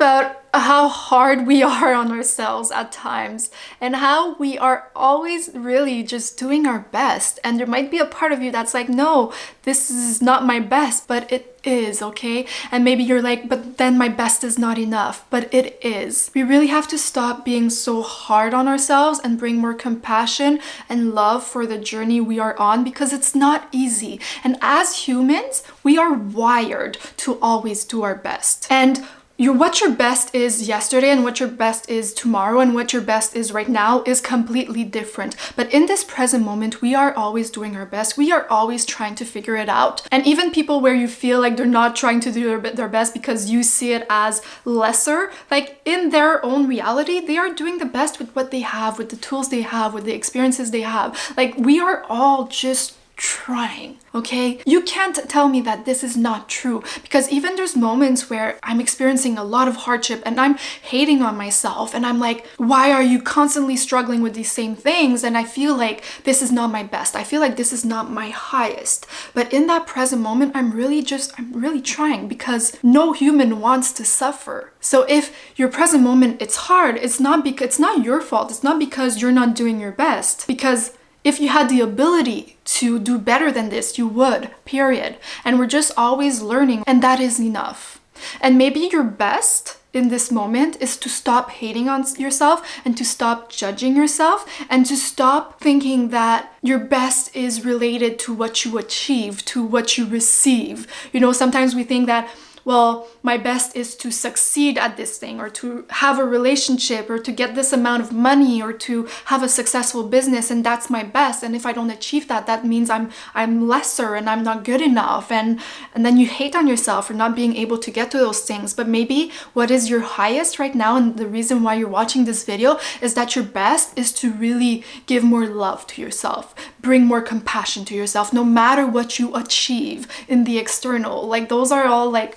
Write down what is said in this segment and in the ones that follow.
about how hard we are on ourselves at times and how we are always really just doing our best. And there might be a part of you that's like, no, this is not my best, but it is, okay? And maybe you're like, but then my best is not enough, but it is. We really have to stop being so hard on ourselves and bring more compassion and love for the journey we are on, because it's not easy. And as humans, we are wired to always do our best. And what your best is yesterday and what your best is tomorrow and what your best is right now is completely different. But in this present moment, we are always doing our best. We are always trying to figure it out. And even people where you feel like they're not trying to do their best because you see it as lesser, like in their own reality, they are doing the best with what they have, with the tools they have, with the experiences they have. Like, we are all just trying, okay? You can't tell me that this is not true, because even there's moments where I'm experiencing a lot of hardship and I'm hating on myself and I'm like, why are you constantly struggling with these same things? And I feel like this is not my best. I feel like this is not my highest. But in that present moment, I'm really trying, because no human wants to suffer. So if your present moment, it's hard, it's not your fault. It's not because you're not doing your best, because if you had the ability to do better than this, you would, period. And we're just always learning, and that is enough. And maybe your best in this moment is to stop hating on yourself and to stop judging yourself and to stop thinking that your best is related to what you achieve, to what you receive. You know, sometimes we think that, well, my best is to succeed at this thing, or to have a relationship, or to get this amount of money, or to have a successful business, and that's my best. And if I don't achieve that, that means I'm lesser and I'm not good enough. And then you hate on yourself for not being able to get to those things. But maybe what is your highest right now, and the reason why you're watching this video, is that your best is to really give more love to yourself, bring more compassion to yourself, no matter what you achieve in the external. Like, those are all like,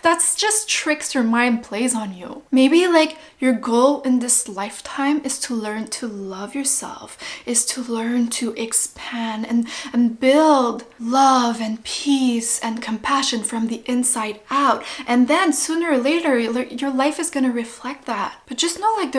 that's just tricks your mind plays on you. Maybe like your goal in this lifetime is to learn to love yourself, is to learn to expand and build love and peace and compassion from the inside out. And then sooner or later, your life is going to reflect that. But just know, like,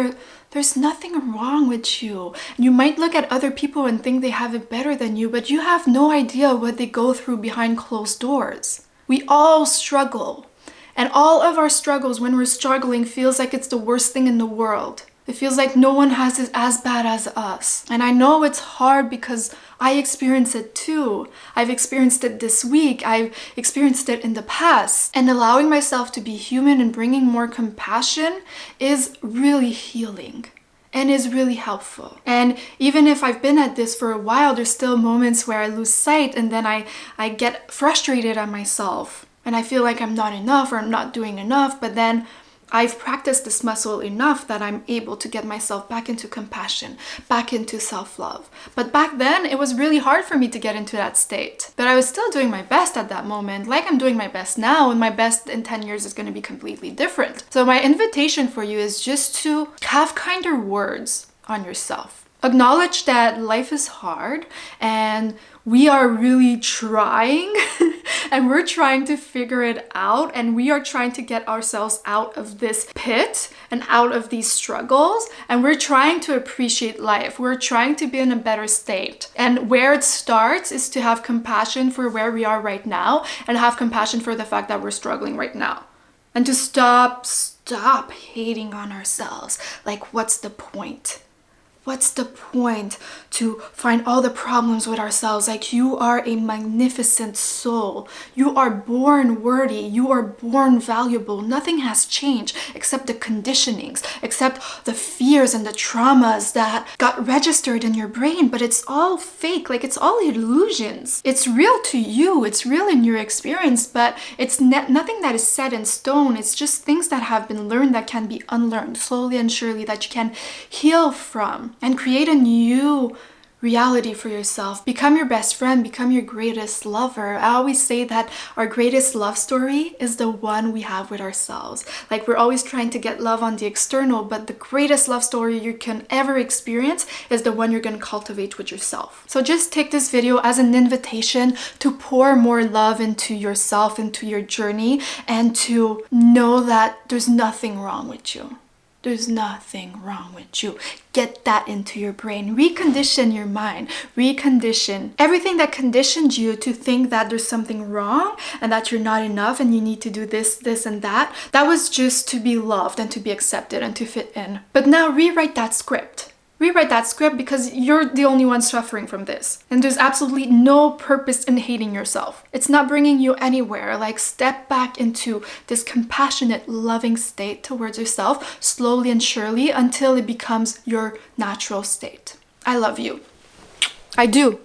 there's nothing wrong with you. You might look at other people and think they have it better than you, but you have no idea what they go through behind closed doors. We all struggle. And all of our struggles, when we're struggling, feels like it's the worst thing in the world. It feels like no one has it as bad as us. And I know it's hard because I experience it too. I've experienced it this week. I've experienced it in the past. And allowing myself to be human and bringing more compassion is really healing and is really helpful. And even if I've been at this for a while, there's still moments where I lose sight, and then I get frustrated at myself. And I feel like I'm not enough, or I'm not doing enough, but then I've practiced this muscle enough that I'm able to get myself back into compassion, back into self-love. But back then, it was really hard for me to get into that state. But I was still doing my best at that moment, like I'm doing my best now, and my best in 10 years is going to be completely different. So my invitation for you is just to have kinder words on yourself. Acknowledge that life is hard, and we are really trying and we're trying to figure it out, and we are trying to get ourselves out of this pit and out of these struggles, and we're trying to appreciate life. We're trying to be in a better state. And where it starts is to have compassion for where we are right now, and have compassion for the fact that we're struggling right now. And to stop hating on ourselves. Like, what's the point? What's the point to find all the problems with ourselves? Like, you are a magnificent soul. You are born worthy. You are born valuable. Nothing has changed except the conditionings, except the fears and the traumas that got registered in your brain. But it's all fake. Like, it's all illusions. It's real to you. It's real in your experience, but it's nothing that is set in stone. It's just things that have been learned that can be unlearned slowly and surely, that you can heal from and create a new reality for yourself. Become your best friend, become your greatest lover. I always say that our greatest love story is the one we have with ourselves. Like, we're always trying to get love on the external, but the greatest love story you can ever experience is the one you're going to cultivate with yourself. So just take this video as an invitation to pour more love into yourself, into your journey, and to know that there's nothing wrong with you. There's nothing wrong with you. Get that into your brain. Recondition your mind. Recondition everything that conditioned you to think that there's something wrong and that you're not enough and you need to do this, this, and that. That was just to be loved and to be accepted and to fit in. But now rewrite that script. Rewrite that script, because you're the only one suffering from this. And there's absolutely no purpose in hating yourself. It's not bringing you anywhere. Like, step back into this compassionate, loving state towards yourself, slowly and surely, until it becomes your natural state. I love you. I do.